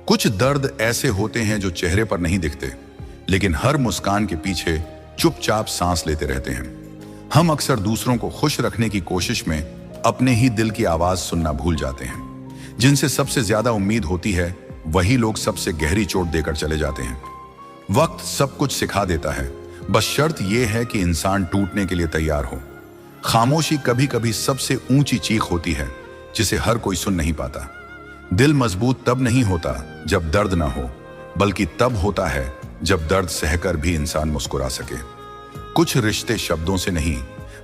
कुछ दर्द ऐसे होते हैं जो चेहरे पर नहीं दिखते, लेकिन हर मुस्कान के पीछे चुपचाप सांस लेते रहते हैं। हम अक्सर दूसरों को खुश रखने की कोशिश में अपने ही दिल की आवाज सुनना भूल जाते हैं। जिनसे सबसे ज्यादा उम्मीद होती है वही लोग सबसे गहरी चोट देकर चले जाते हैं। वक्त सब कुछ सिखा देता है, बस शर्त यह है कि इंसान टूटने के लिए तैयार हो। खामोशी कभी कभी सबसे ऊंची चीख होती है जिसे हर कोई सुन नहीं पाता। दिल मजबूत तब नहीं होता जब दर्द ना हो, बल्कि तब होता है जब दर्द सहकर भी इंसान मुस्कुरा सके। कुछ रिश्ते शब्दों से नहीं,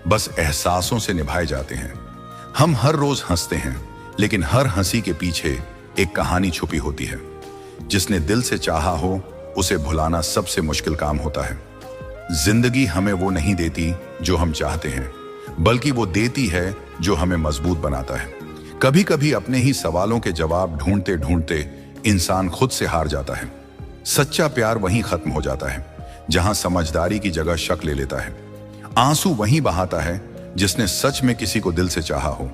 बस एहसासों से निभाए जाते हैं। हम हर रोज हंसते हैं, लेकिन हर हंसी के पीछे एक कहानी छुपी होती है। जिसने दिल से चाहा हो उसे भुलाना सबसे मुश्किल काम होता है। जिंदगी हमें वो नहीं देती जो हम चाहते हैं, बल्कि वो देती है जो हमें मजबूत बनाता है। कभी कभी अपने ही सवालों के जवाब ढूंढते ढूंढते इंसान खुद से हार जाता है। सच्चा प्यार वहीं खत्म हो जाता है जहां समझदारी की जगह शक ले लेता है। आंसू वहीं बहाता है जिसने सच में किसी को दिल से चाहा हो।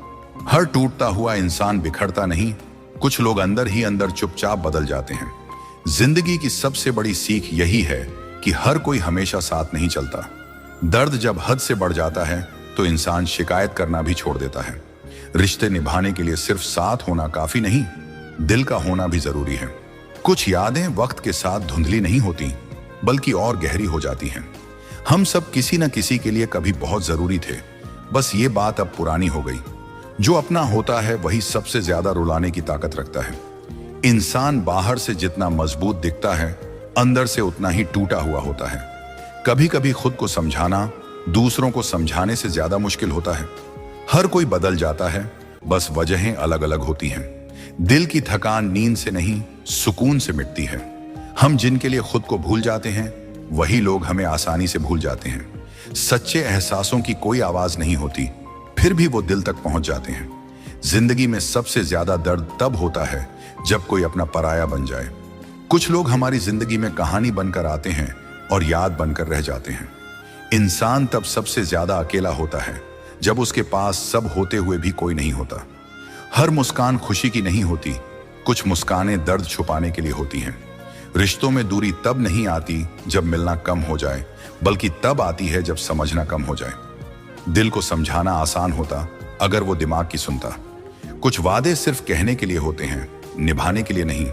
हर टूटता हुआ इंसान बिखरता नहीं, कुछ लोग अंदर ही अंदर चुपचाप बदल जाते हैं। जिंदगी की सबसे बड़ी सीख यही है कि हर कोई हमेशा साथ नहीं चलता। दर्द जब हद से बढ़ जाता है तो इंसान शिकायत करना भी छोड़ देता है। रिश्ते निभाने के लिए सिर्फ साथ होना काफी नहीं, दिल का होना भी जरूरी है। कुछ यादें वक्त के साथ धुंधली नहीं होती, बल्कि और गहरी हो जाती हैं। हम सब किसी न किसी के लिए कभी बहुत जरूरी थे, बस ये बात अब पुरानी हो गई। जो अपना होता है वही सबसे ज्यादा रुलाने की ताकत रखता है। इंसान बाहर से जितना मजबूत दिखता है, अंदर से उतना ही टूटा हुआ होता है। कभी कभी खुद को समझाना दूसरों को समझाने से ज्यादा मुश्किल होता है। हर कोई बदल जाता है, बस वजहें अलग अलग होती हैं। दिल की थकान नींद से नहीं, सुकून से मिटती है। हम जिनके लिए खुद को भूल जाते हैं वही लोग हमें आसानी से भूल जाते हैं। सच्चे एहसासों की कोई आवाज नहीं होती, फिर भी वो दिल तक पहुंच जाते हैं। जिंदगी में सबसे ज्यादा दर्द तब होता है जब कोई अपना पराया बन जाए। कुछ लोग हमारी जिंदगी में कहानी बनकर आते हैं और याद बनकर रह जाते हैं। इंसान तब सबसे ज्यादा अकेला होता है जब उसके पास सब होते हुए भी कोई नहीं होता। हर मुस्कान खुशी की नहीं होती, कुछ मुस्कानें दर्द छुपाने के लिए होती हैं। रिश्तों में दूरी तब नहीं आती जब मिलना कम हो जाए, बल्कि तब आती है जब समझना कम हो जाए। दिल को समझाना आसान होता अगर वो दिमाग की सुनता। कुछ वादे सिर्फ कहने के लिए होते हैं, निभाने के लिए नहीं।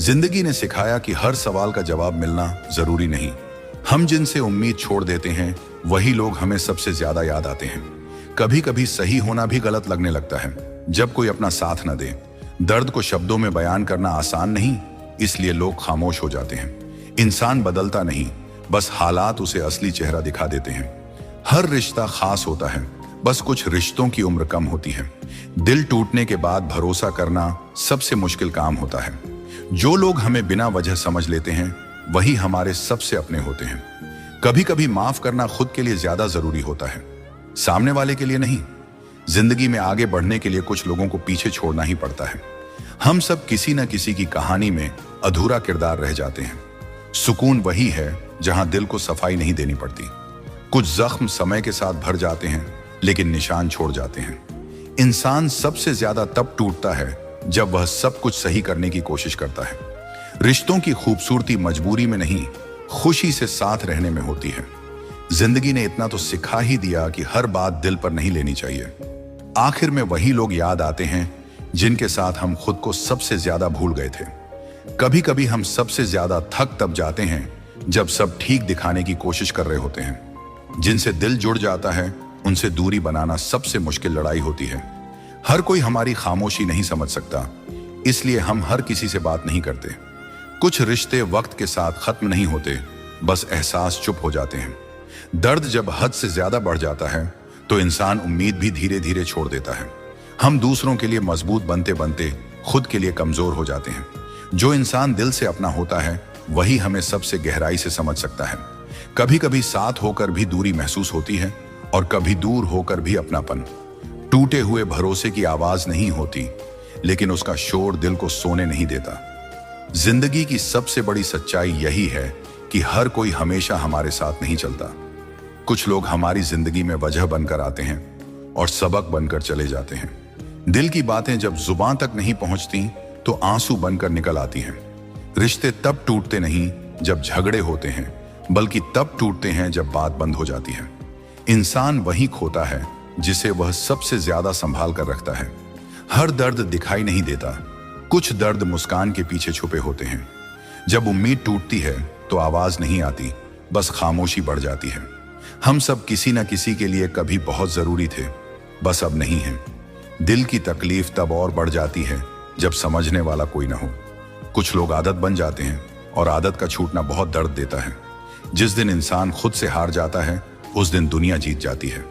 जिंदगी ने सिखाया कि हर सवाल का जवाब मिलना जरूरी नहीं। हम जिनसे उम्मीद छोड़ देते हैं वही लोग हमें सबसे ज्यादा याद आते हैं। कभी कभी सही होना भी गलत लगने लगता है जब कोई अपना साथ न दे। दर्द को शब्दों में बयान करना आसान नहीं, इसलिए लोग खामोश हो जाते हैं। इंसान बदलता नहीं, बस हालात उसे असली चेहरा दिखा देते हैं। हर रिश्ता खास होता है, बस कुछ रिश्तों की उम्र कम होती है। दिल टूटने के बाद भरोसा करना सबसे मुश्किल काम होता है। जो लोग हमें बिना वजह समझ लेते हैं वही हमारे सबसे अपने होते हैं। कभी कभी माफ करना खुद के लिए ज्यादा जरूरी होता है, सामने वाले के लिए नहीं। जिंदगी में आगे बढ़ने के लिए कुछ लोगों को पीछे छोड़ना ही पड़ता है। हम सब किसी न किसी की कहानी में अधूरा किरदार रह जाते हैं। सुकून वही है जहां दिल को सफाई नहीं देनी पड़ती। कुछ जख्म समय के साथ भर जाते हैं, लेकिन निशान छोड़ जाते हैं। इंसान सबसे ज्यादा तब टूटता है जब वह सब कुछ सही करने की कोशिश करता है। रिश्तों की खूबसूरती मजबूरी में नहीं, खुशी से साथ रहने में होती है। जिंदगी ने इतना तो सिखा ही दिया कि हर बात दिल पर नहीं लेनी चाहिए। आखिर में वही लोग याद आते हैं जिनके साथ हम खुद को सबसे ज्यादा भूल गए थे। कभी कभी हम सबसे ज्यादा थक तब जाते हैं जब सब ठीक दिखाने की कोशिश कर रहे होते हैं। जिनसे दिल जुड़ जाता है उनसे दूरी बनाना सबसे मुश्किल लड़ाई होती है। हर कोई हमारी खामोशी नहीं समझ सकता, इसलिए हम हर किसी से बात नहीं करते। कुछ रिश्ते वक्त के साथ खत्म नहीं होते, बस एहसास चुप हो जाते हैं। दर्द जब हद से ज्यादा बढ़ जाता है तो इंसान उम्मीद भी धीरे धीरे छोड़ देता है। हम दूसरों के लिए मजबूत बनते बनते खुद के लिए कमजोर हो जाते हैं। जो इंसान दिल से अपना होता है वही हमें सबसे गहराई से समझ सकता है। कभी कभी साथ होकर भी दूरी महसूस होती है और कभी दूर होकर भी अपनापन। टूटे हुए भरोसे की आवाज नहीं होती, लेकिन उसका शोर दिल को सोने नहीं देता। जिंदगी की सबसे बड़ी सच्चाई यही है कि हर कोई हमेशा हमारे साथ नहीं चलता। कुछ लोग हमारी जिंदगी में वजह बनकर आते हैं और सबक बनकर चले जाते हैं। दिल की बातें जब जुबान तक नहीं पहुंचती तो आंसू बनकर निकल आती हैं। रिश्ते तब टूटते नहीं जब झगड़े होते हैं, बल्कि तब टूटते हैं जब बात बंद हो जाती है। इंसान वही खोता है जिसे वह सबसे ज्यादा संभाल कर रखता है। हर दर्द दिखाई नहीं देता, कुछ दर्द मुस्कान के पीछे छुपे होते हैं। जब उम्मीद टूटती है तो आवाज नहीं आती, बस खामोशी बढ़ जाती है। हम सब किसी न किसी के लिए कभी बहुत जरूरी थे, बस अब नहीं है। दिल की तकलीफ तब और बढ़ जाती है जब समझने वाला कोई ना हो। कुछ लोग आदत बन जाते हैं और आदत का छूटना बहुत दर्द देता है। जिस दिन इंसान खुद से हार जाता है उस दिन दुनिया जीत जाती है।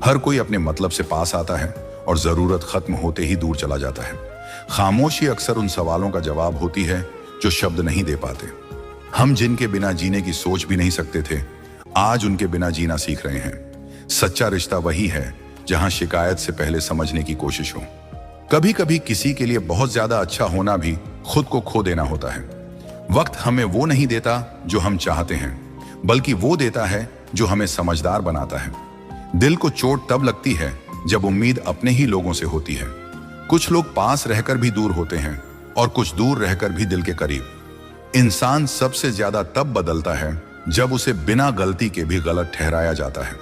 हर कोई अपने मतलब से पास आता है और जरूरत खत्म होते ही दूर चला जाता है। खामोशी अक्सर उन सवालों का जवाब होती है जो शब्द नहीं दे पाते। हम जिनके बिना जीने की सोच भी नहीं सकते थे, आज उनके बिना जीना सीख रहे हैं। सच्चा रिश्ता वही है जहां शिकायत से पहले समझने की कोशिश हो। कभी कभी किसी के लिए बहुत ज्यादा अच्छा होना भी खुद को खो देना होता है। वक्त हमें वो नहीं देता जो हम चाहते हैं, बल्कि वो देता है जो हमें समझदार बनाता है। दिल को चोट तब लगती है जब उम्मीद अपने ही लोगों से होती है। कुछ लोग पास रहकर भी दूर होते हैं और कुछ दूर रहकर भी दिल के करीब। इंसान सबसे ज्यादा तब बदलता है जब उसे बिना गलती के भी गलत ठहराया जाता है।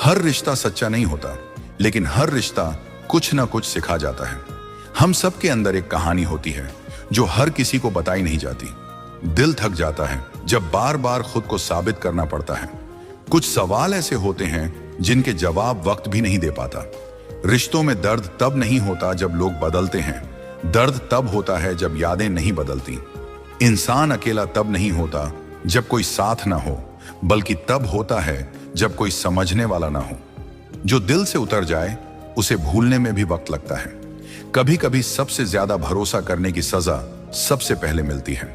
हर रिश्ता सच्चा नहीं होता, लेकिन हर रिश्ता कुछ ना कुछ सिखा जाता है। हम सब के अंदर एक कहानी होती है जो हर किसी को बताई नहीं जाती। दिल थक जाता है जब बार बार खुद को साबित करना पड़ता है। कुछ सवाल ऐसे होते हैं जिनके जवाब वक्त भी नहीं दे पाता। रिश्तों में दर्द तब नहीं होता जब लोग बदलते हैं, दर्द तब होता है जब यादें नहीं बदलती। इंसान अकेला तब नहीं होता जब कोई साथ ना हो, बल्कि तब होता है जब कोई समझने वाला ना हो। जो दिल से उतर जाए उसे भूलने में भी वक्त लगता है। कभी कभी सबसे ज्यादा भरोसा करने की सजा सबसे पहले मिलती है।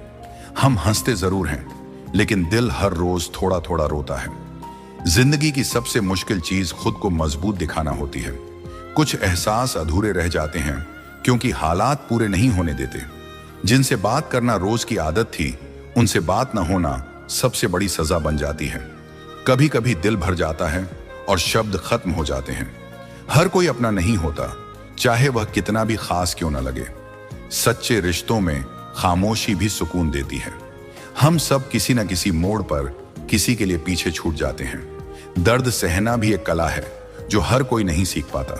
हम हंसते जरूर हैं, लेकिन दिल हर रोज थोड़ा थोड़ा रोता है। जिंदगी की सबसे मुश्किल चीज खुद को मजबूत दिखाना होती है। कुछ एहसास अधूरे रह जाते हैं क्योंकि हालात पूरे नहीं होने देते। जिनसे बात करना रोज की आदत थी, उनसे बात न होना सबसे बड़ी सजा बन जाती है। कभी कभी दिल भर जाता है और शब्द खत्म हो जाते हैं। हर कोई अपना नहीं होता, चाहे वह कितना भी खास क्यों न लगे। सच्चे रिश्तों में खामोशी भी सुकून देती है। हम सब किसी न किसी मोड़ पर किसी के लिए पीछे छूट जाते हैं। दर्द सहना भी एक कला है जो हर कोई नहीं सीख पाता।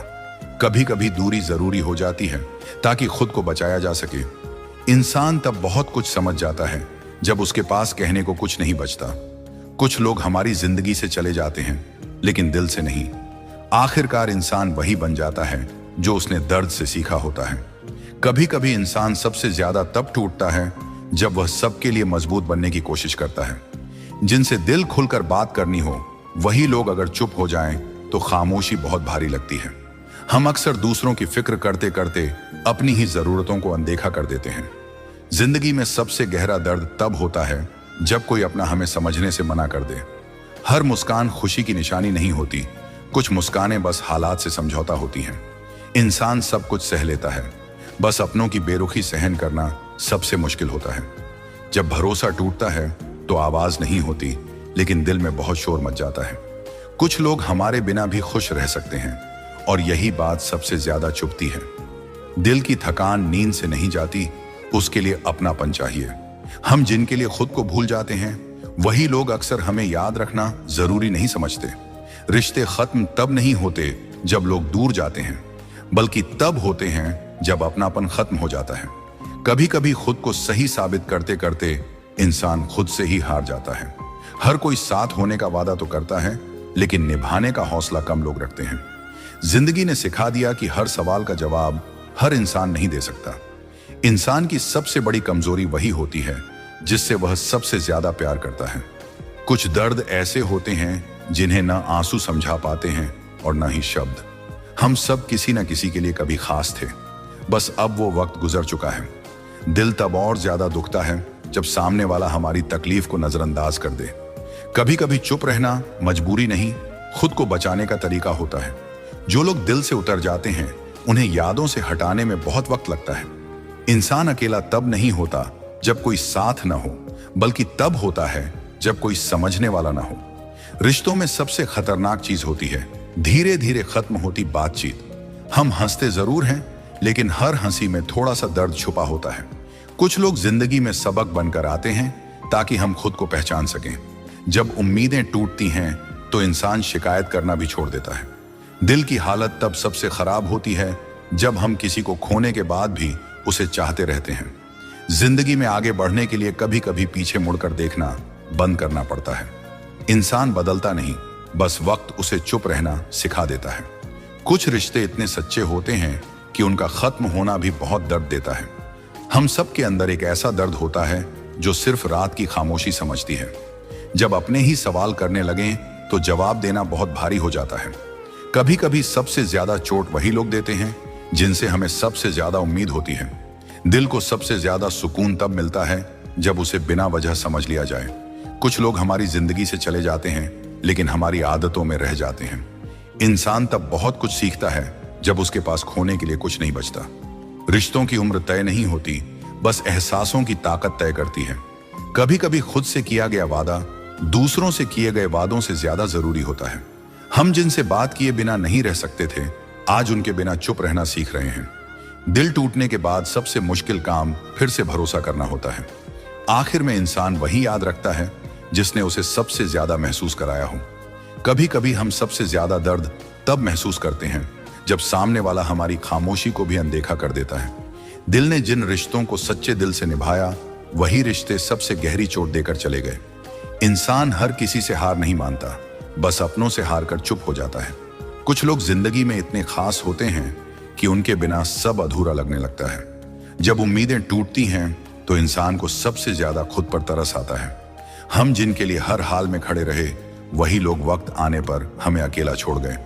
कभी कभी दूरी जरूरी हो जाती है ताकि खुद को बचाया जा सके। इंसान तब बहुत कुछ समझ जाता है जब उसके पास कहने को कुछ नहीं बचता। कुछ लोग हमारी जिंदगी से चले जाते हैं, लेकिन दिल से नहीं। आखिरकार इंसान वही बन जाता है जो उसने दर्द से सीखा होता है। कभी कभी इंसान सबसे ज्यादा तब टूटता है जब वह सबके लिए मजबूत बनने की कोशिश करता है। जिनसे दिल खुलकर बात करनी हो, वही लोग अगर चुप हो जाएं तो खामोशी बहुत भारी लगती है। हम अक्सर दूसरों की फिक्र करते करते अपनी ही जरूरतों को अनदेखा कर देते हैं। जिंदगी में सबसे गहरा दर्द तब होता है जब कोई अपना हमें समझने से मना कर दे। हर मुस्कान खुशी की निशानी नहीं होती, कुछ मुस्कानें बस हालात से समझौता होती हैं। इंसान सब कुछ सह लेता है, बस अपनों की बेरुखी सहन करना सबसे मुश्किल होता है। जब भरोसा टूटता है तो आवाज नहीं होती, लेकिन दिल में बहुत शोर मच जाता है। कुछ लोग हमारे बिना भी खुश रह सकते हैं और यही बात सबसे ज्यादा चुभती है। दिल की थकान नींद से नहीं जाती, उसके लिए अपनापन चाहिए। हम जिनके लिए खुद को भूल जाते हैं, वही लोग अक्सर हमें याद रखना जरूरी नहीं समझते। रिश्ते खत्म तब नहीं होते जब लोग दूर जाते हैं, बल्कि तब होते हैं जब अपनापन खत्म हो जाता है। कभी कभी खुद को सही साबित करते करते इंसान खुद से ही हार जाता है। हर कोई साथ होने का वादा तो करता है, लेकिन निभाने का हौसला कम लोग रखते हैं। जिंदगी ने सिखा दिया कि हर सवाल का जवाब हर इंसान नहीं दे सकता। इंसान की सबसे बड़ी कमजोरी वही होती है जिससे वह सबसे ज्यादा प्यार करता है। कुछ दर्द ऐसे होते हैं जिन्हें न आंसू समझा पाते हैं और न ही शब्द। हम सब किसी न किसी के लिए कभी खास थे, बस अब वो वक्त गुजर चुका है। दिल तब और ज्यादा दुखता है जब सामने वाला हमारी तकलीफ को नजरअंदाज कर दे। कभी कभी चुप रहना मजबूरी नहीं, खुद को बचाने का तरीका होता है। जो लोग दिल से उतर जाते हैं, उन्हें यादों से हटाने में बहुत वक्त लगता है। इंसान अकेला तब नहीं होता जब कोई साथ न हो, बल्कि तब होता है जब कोई समझने वाला ना हो। रिश्तों में सबसे खतरनाक चीज होती है धीरे धीरे खत्म होती बातचीत। हम हंसते जरूर हैं, लेकिन हर हंसी में थोड़ा सा दर्द छुपा होता है। कुछ लोग जिंदगी में सबक बनकर आते हैं ताकि हम खुद को पहचान सकें। जब उम्मीदें टूटती हैं तो इंसान शिकायत करना भी छोड़ देता है। दिल की हालत तब सबसे खराब होती है जब हम किसी को खोने के बाद भी उसे चाहते रहते हैं। जिंदगी में आगे बढ़ने के लिए कभी कभी पीछे मुड़कर देखना बंद करना पड़ता है। इंसान बदलता नहीं, बस वक्त उसे चुप रहना सिखा देता है। कुछ रिश्ते इतने सच्चे होते हैं कि उनका खत्म होना भी बहुत दर्द देता है। हम सब के अंदर एक ऐसा दर्द होता है जो सिर्फ रात की खामोशी समझती है। जब अपने ही सवाल करने लगें तो जवाब देना बहुत भारी हो जाता है। कभी कभी सबसे ज्यादा चोट वही लोग देते हैं जिनसे हमें सबसे ज्यादा उम्मीद होती है। दिल को सबसे ज्यादा सुकून तब मिलता है जब उसे बिना वजह समझ लिया जाए। कुछ लोग हमारी जिंदगी से चले जाते हैं लेकिन हमारी आदतों में रह जाते हैं। इंसान तब बहुत कुछ सीखता है जब उसके पास खोने के लिए कुछ नहीं बचता। रिश्तों की उम्र तय नहीं होती, बस एहसासों की ताकत तय करती है। कभी कभी खुद से किया गया वादा दूसरों से किए गए वादों से ज्यादा जरूरी होता है। हम जिनसे बात किए बिना नहीं रह सकते थे, आज उनके बिना चुप रहना सीख रहे हैं। दिल टूटने के बाद सबसे मुश्किल काम फिर से भरोसा करना होता है। आखिर में इंसान वही याद रखता है जिसने उसे सबसे ज्यादा महसूस कराया हो। कभी कभी हम सबसे ज्यादा दर्द तब महसूस करते हैं जब सामने वाला हमारी खामोशी को भी अनदेखा कर देता है। दिल ने जिन रिश्तों को सच्चे दिल से निभाया, वही रिश्ते सबसे गहरी चोट देकर चले गए। इंसान हर किसी से हार नहीं मानता, बस अपनों से हार कर चुप हो जाता है। कुछ लोग जिंदगी में इतने खास होते हैं कि उनके बिना सब अधूरा लगने लगता है। जब उम्मीदें टूटती हैं तो इंसान को सबसे ज्यादा खुद पर तरस आता है। हम जिनके लिए हर हाल में खड़े रहे, वही लोग वक्त आने पर हमें अकेला छोड़ गए।